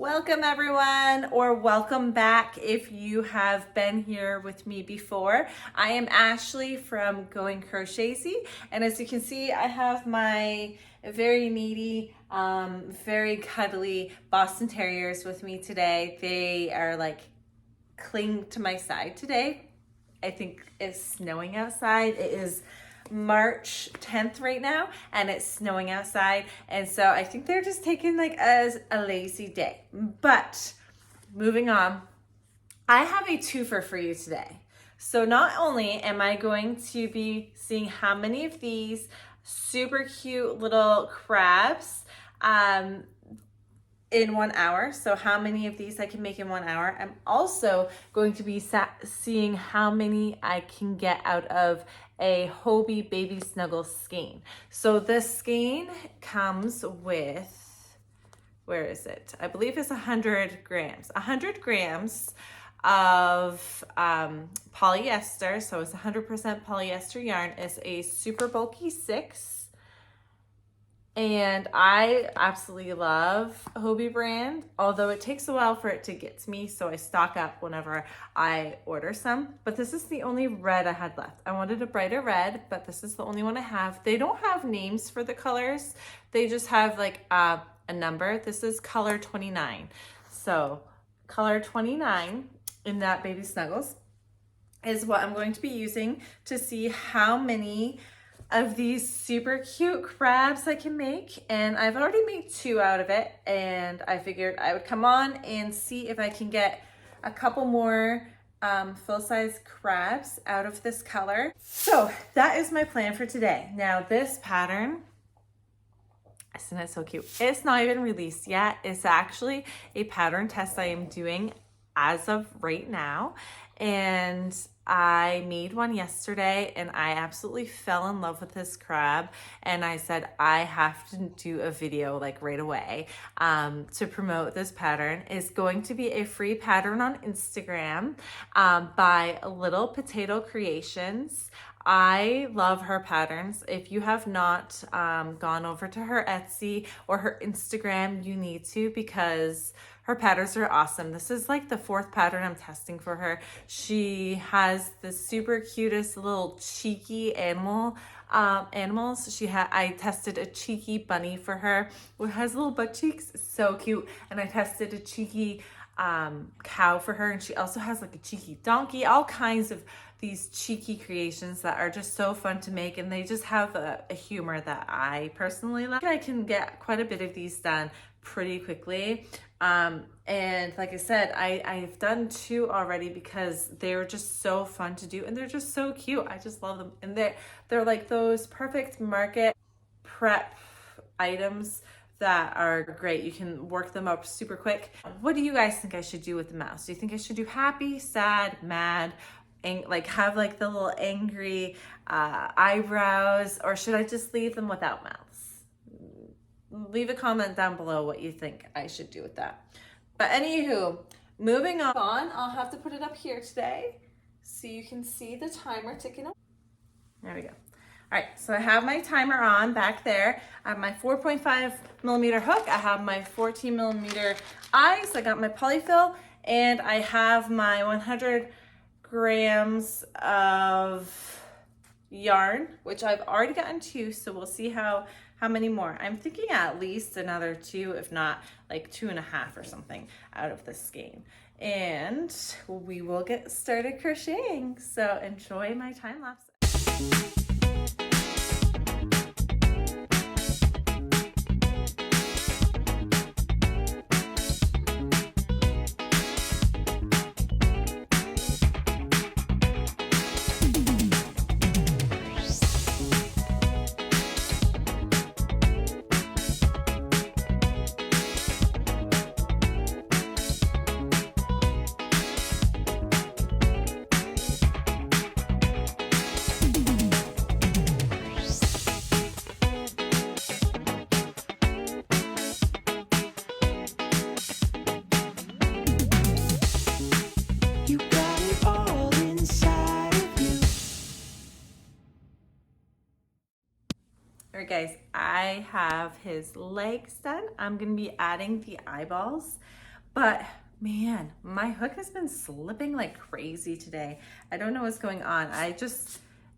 Welcome everyone, or welcome back if you have been here with me before. I am Ashley from Going Crochetsy, and as you can see, I have my very needy, very cuddly Boston Terriers with me today. They are like clinging to my side today. I think it's snowing outside. It is March 10th right now, and it's snowing outside, and so I think they're just taking like as a lazy day. But moving on, I have a twofer for you today. So not only am I going to be seeing how many of these super cute little crabs in 1 hour, so how many of these I can make in 1 hour, I'm also going to be seeing how many I can get out of a Hobbii Baby Snuggles skein. So this skein comes with, where is it? I believe it's 100 grams. 100 grams of polyester, so it's 100% polyester yarn. It's a super bulky 6. And I absolutely love Hobbii brand, although it takes a while for it to get to me, so I stock up whenever I order some. But this is the only red I had left. I wanted a brighter red, but this is the only one I have. They don't have names for the colors. They just have like a number. This is color 29. So color 29 in that Baby Snuggles is what I'm going to be using to see how many of these super cute crabs I can make. And I've already made 2 out of it, and I figured I would come on and see if I can get a couple more full-size crabs out of this color. So that is my plan for today. Now this pattern, isn't it so cute? It's not even released yet. It's actually a pattern test I am doing as of right now, and I made one yesterday and I absolutely fell in love with this crab, and I said I have to do a video like right away to promote this pattern. It's going to be a free pattern on Instagram by Little Potato Creations. I love her patterns. If you have not gone over to her Etsy or her Instagram, you need to, because her patterns are awesome. This is like the 4th pattern I'm testing for her. She has the super cutest little cheeky animals. I tested a cheeky bunny for her who has little butt cheeks, so cute. And I tested a cheeky cow for her, and she also has like a cheeky donkey. All kinds of these cheeky creations that are just so fun to make, and they just have a humor that I personally like. I can get quite a bit of these done pretty quickly. And like I said, I've done 2 already because they're just so fun to do, and they're just so cute. I just love them, and they're like those perfect market prep items that are great. You can work them up super quick. What do you guys think I should do with the mouse? Do you think I should do happy, sad, mad, and like have like the little angry eyebrows, or should I just leave them without mouths? Leave a comment down below what you think I should do with that. But anywho, moving on, I'll have to put it up here today so you can see the timer ticking away. There we go. All right, so I have my timer on back there. I have my 4.5mm hook. I have my 14mm eyes. I got my polyfill, and I have my 100 grams of yarn, which I've already gotten 2, so we'll see how many more. I'm thinking at least another 2, if not like 2.5 or something out of this skein. And we will get started crocheting. So enjoy my time lapse. All right, guys, I have his legs done. I'm gonna be adding the eyeballs, But man, my hook has been slipping like crazy today. I don't know what's going on.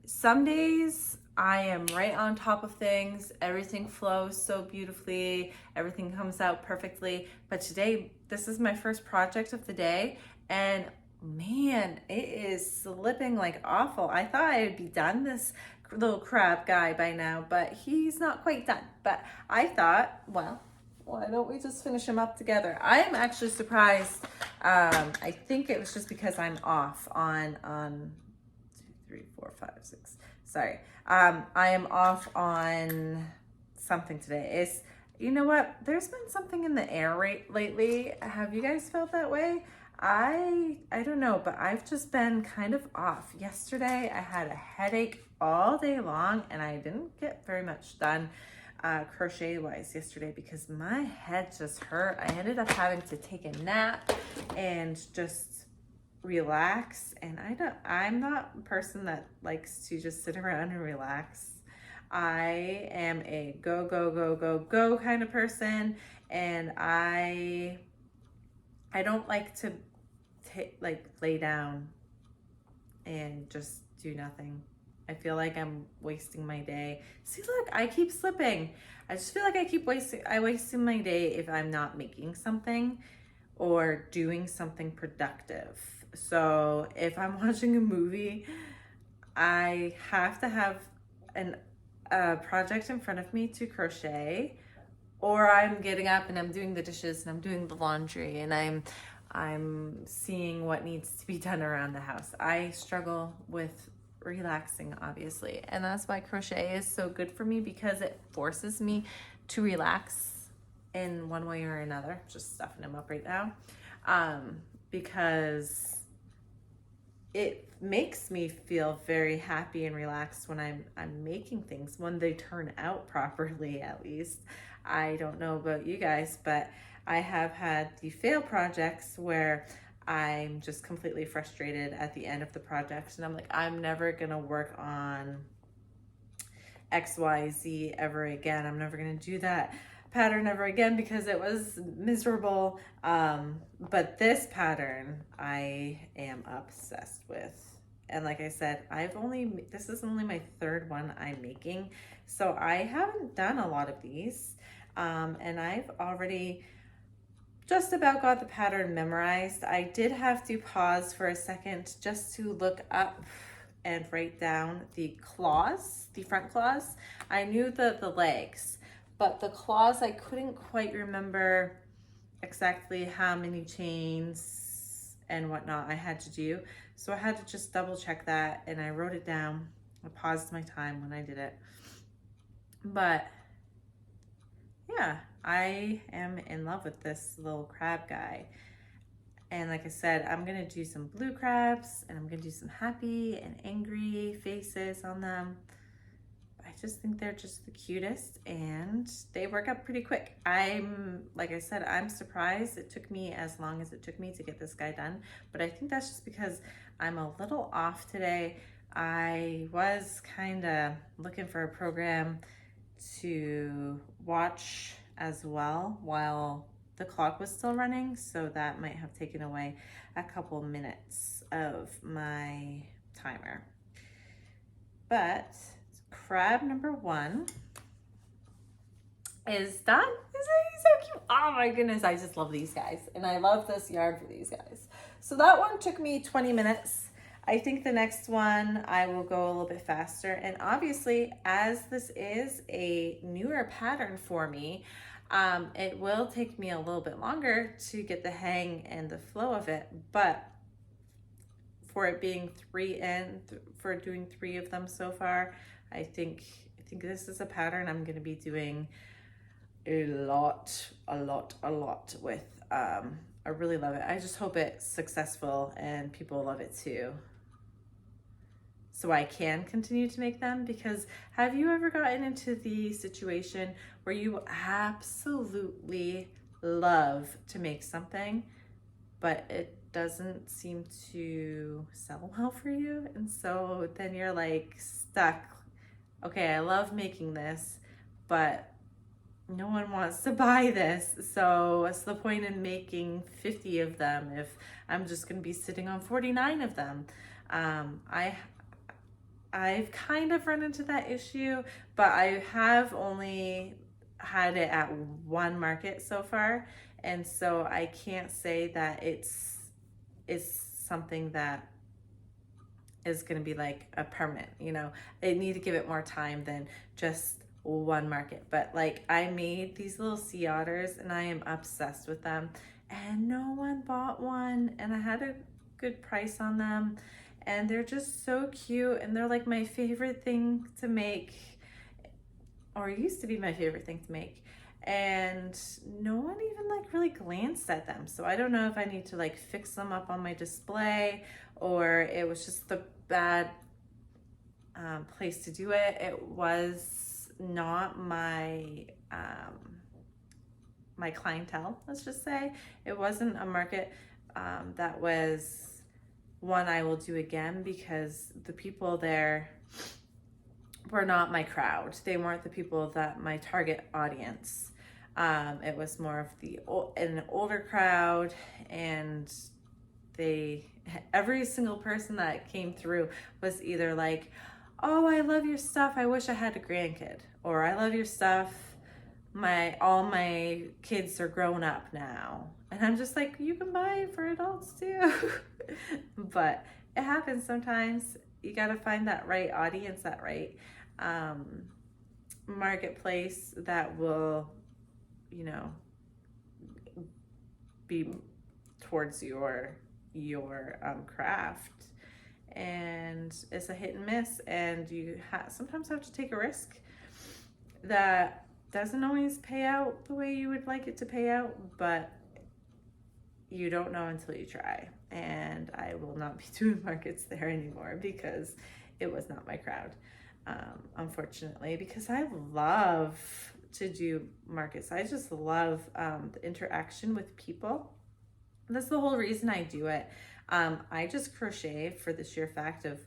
Some days I am right on top of things. Everything flows so beautifully. Everything comes out perfectly. But today, this is my first project of the day. And man, it is slipping like awful. I thought I would be done this little crab guy by now, but he's not quite done. But I thought, well, why don't we just finish them up together? I am actually surprised. I think it was just because I'm off on 2, 3, 4, 5, 6. Sorry. I am off on something today. You know what? There's been something in the air lately. Have you guys felt that way? I don't know, but I've just been kind of off. Yesterday, I had a headache all day long, and I didn't get very much done crochet wise yesterday because my head just hurt. I ended up having to take a nap and just relax, and I'm not a person that likes to just sit around and relax. I am a go go go go go kind of person, and I don't like to lay down and just do nothing. I feel like I'm wasting my day. See, look, I keep slipping. I just feel like I wasting my day if I'm not making something or doing something productive. So if I'm watching a movie, I have to have a project in front of me to crochet, or I'm getting up and I'm doing the dishes and I'm doing the laundry and I'm seeing what needs to be done around the house. I struggle with relaxing, obviously, and that's why crochet is so good for me, because it forces me to relax in one way or another. Just stuffing them up right now, because it makes me feel very happy and relaxed when I'm making things, when they turn out properly, at least. I don't know about you guys, but I have had the fail projects where I'm just completely frustrated at the end of the project, and I'm like, I'm never gonna work on XYZ ever again. I'm never gonna do that pattern ever again because it was miserable. But this pattern I am obsessed with. And like I said, this is only my third one I'm making. So I haven't done a lot of these. And I've already just about got the pattern memorized. I did have to pause for a second just to look up and write down the claws, the front claws. I knew the legs, but the claws, I couldn't quite remember exactly how many chains and whatnot I had to do. So I had to just double check that, and I wrote it down. I paused my time when I did it. But yeah, I am in love with this little crab guy. And like I said, I'm gonna do some blue crabs, and I'm gonna do some happy and angry faces on them. I just think they're just the cutest, and they work up pretty quick. Like I said, I'm surprised it took me as long as it took me to get this guy done, but I think that's just because I'm a little off today. I was kind of looking for a program to watch as well while the clock was still running, so that might have taken away a couple minutes of my timer. But crab number 1 is done. Isn't he so cute? Oh my goodness, I just love these guys, and I love this yarn for these guys. So that one took me 20 minutes. I think the next one I will go a little bit faster, and obviously, as this is a newer pattern for me, it will take me a little bit longer to get the hang and the flow of it, but for it being 3 and for doing 3 of them so far, I think this is a pattern I'm going to be doing a lot with. I really love it. I just hope it's successful and people love it too, so I can continue to make them. Because have you ever gotten into the situation where you absolutely love to make something, but it doesn't seem to sell well for you, and so then you're like stuck? Okay, I love making this, but no one wants to buy this. So what's the point in making 50 of them if I'm just going to be sitting on 49 of them? I've kind of run into that issue, but I have only had it at one market so far. And so I can't say that it's something that is going to be like a permanent, you know. I need to give it more time than just one market. But like, I made these little sea otters and I am obsessed with them, and no one bought one, and I had a good price on them, and they're just so cute, and they're like my favorite thing to make, or used to be my favorite thing to make. And no one even like really glanced at them. So I don't know if I need to like fix them up on my display, or it was just the bad place to do it. It was not my my clientele, let's just say. It wasn't a market that was one I will do again, because the people there were not my crowd. They weren't the people that my target audience. It was more of an older crowd, and every single person that came through was either like, oh, I love your stuff, I wish I had a grandkid, or I love your stuff, all my kids are grown up now. And I'm just like, you can buy it for adults too. But it happens sometimes. You got to find that right audience, that right marketplace that will, you know, be towards your craft. And it's a hit and miss, and you sometimes have to take a risk that doesn't always pay out the way you would like it to pay out, but you don't know until you try. And I will not be doing markets there anymore because it was not my crowd, unfortunately, because I love to do markets. I just love the interaction with people. That's the whole reason I do it. I just crochet for the sheer fact of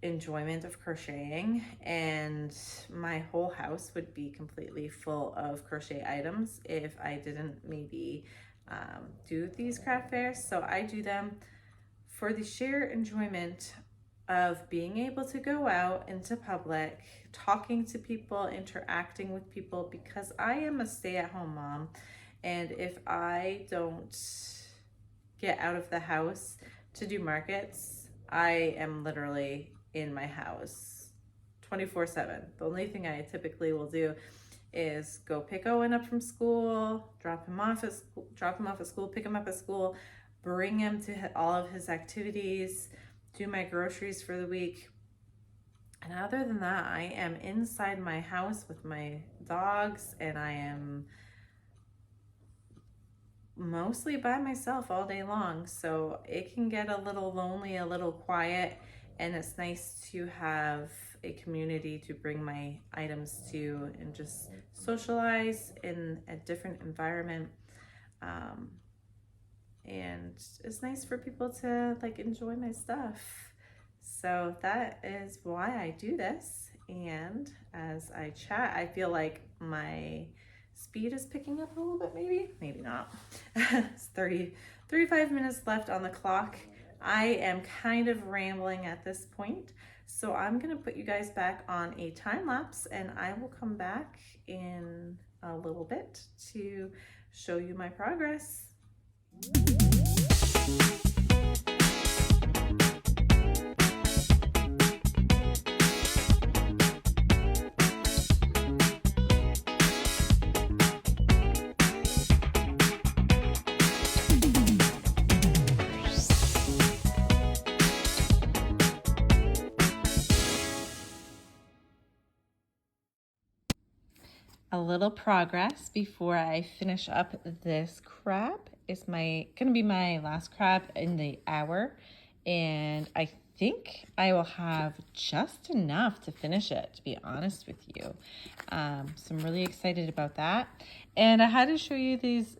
enjoyment of crocheting, and my whole house would be completely full of crochet items if I didn't maybe do these craft fairs. So I do them for the sheer enjoyment of being able to go out into public, talking to people, interacting with people, because I am a stay-at-home mom, and if I don't get out of the house to do markets, I am literally in my house 24/7. The only thing I typically will do is go pick Owen up from school, drop him off at school, pick him up at school, bring him to all of his activities, do my groceries for the week. And other than that, I am inside my house with my dogs, and I am mostly by myself all day long. So it can get a little lonely, a little quiet, and it's nice to have a community to bring my items to and just socialize in a different environment. And it's nice for people to like enjoy my stuff. So that is why I do this. And as I chat, I feel like my speed is picking up a little bit, maybe not. It's 35 minutes left on the clock. I am kind of rambling at this point, so I'm gonna put you guys back on a time lapse, and I will come back in a little bit to show you my progress. A little progress before I finish up this crab. It's gonna be my last crab in the hour, and I think I will have just enough to finish it, to be honest with you. So I'm really excited about that. And I had to show you these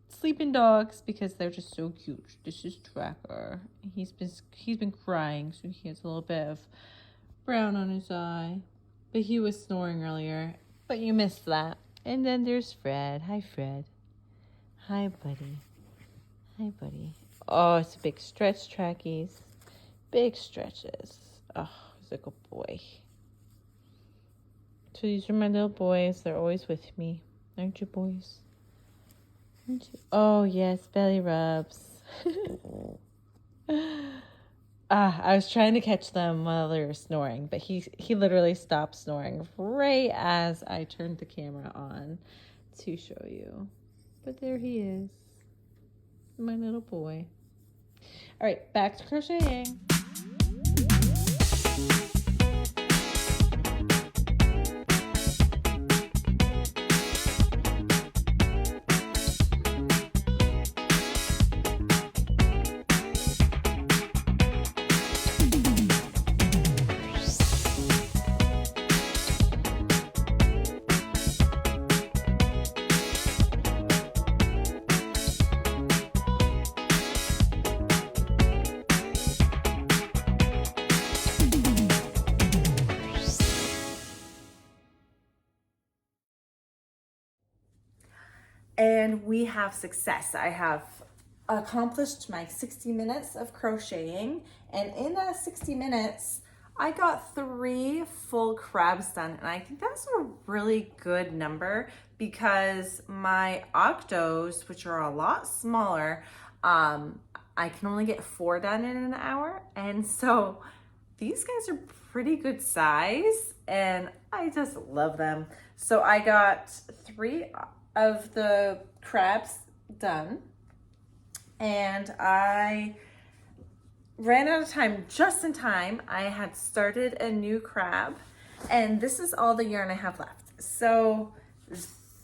sleeping dogs because they're just so cute. This is Tracker. He's been crying, so he has a little bit of brown on his eye, but he was snoring earlier. But you missed that. And then there's Fred. Hi, Fred. Hi, buddy. Hi, buddy. Oh, it's a big stretch, trackies. Big stretches. Oh, he's a good boy. So these are my little boys. They're always with me. Aren't you, boys? Aren't you? Oh, yes, belly rubs. I was trying to catch them while they were snoring, but he literally stopped snoring right as I turned the camera on to show you. But there he is, my little boy. All right, back to crocheting. And we have success. I have accomplished my 60 minutes of crocheting, and in that 60 minutes I got 3 full crabs done, and I think that's a really good number because my octos, which are a lot smaller, I can only get 4 done in an hour, and so these guys are pretty good size and I just love them. So I got 3 of the crabs done, and I ran out of time just in time. I had started a new crab, and this is all the yarn I have left. So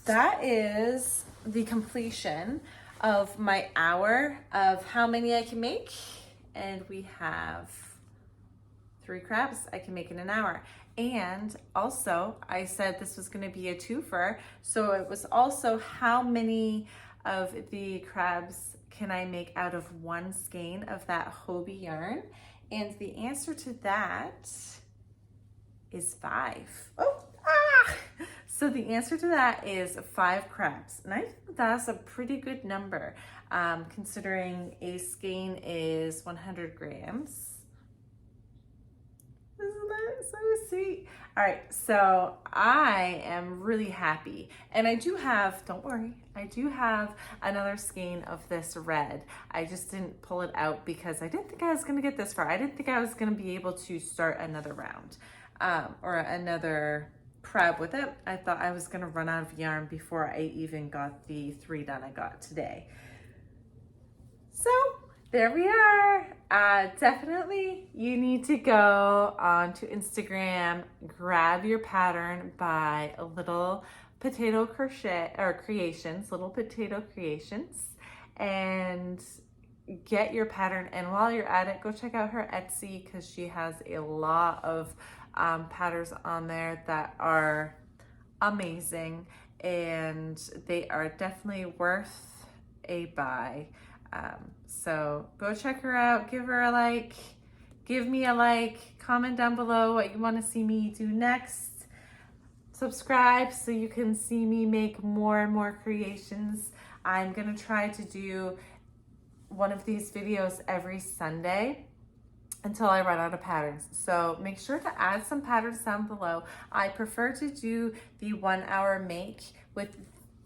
that is the completion of my hour of how many I can make, and we have 3 crabs I can make in an hour. And also, I said this was going to be a twofer, so it was also how many of the crabs can I make out of 1 skein of that Hobbii yarn? And the answer to that is 5. So the answer to that is 5 crabs. And I think that's a pretty good number, considering a skein is 100 grams. Isn't that so sweet? All right, so I am really happy. And I do have, don't worry, I do have another skein of this red. I just didn't pull it out because I didn't think I was gonna get this far. I didn't think I was gonna be able to start another round or another crab with it. I thought I was gonna run out of yarn before I even got the 3 done I got today. So there we are. Definitely you need to go onto Instagram, grab your pattern by Little Potato Crochet or Creations, Little Potato Creations, and get your pattern. And while you're at it, go check out her Etsy because she has a lot of patterns on there that are amazing, and they are definitely worth a buy. So go check her out, give her a like, give me a like, comment down below what you want to see me do next, subscribe so you can see me make more and more creations. I'm gonna try to do one of these videos every Sunday until I run out of patterns. So make sure to add some patterns down below. I prefer to do the 1 hour make with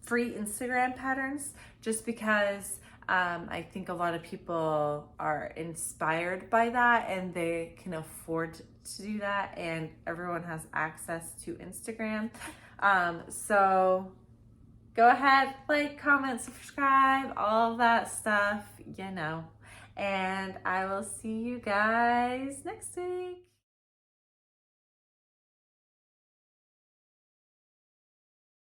free Instagram patterns just because I think a lot of people are inspired by that and they can afford to do that, and everyone has access to Instagram. So go ahead, like, comment, subscribe, all of that stuff, you know. And I will see you guys next week.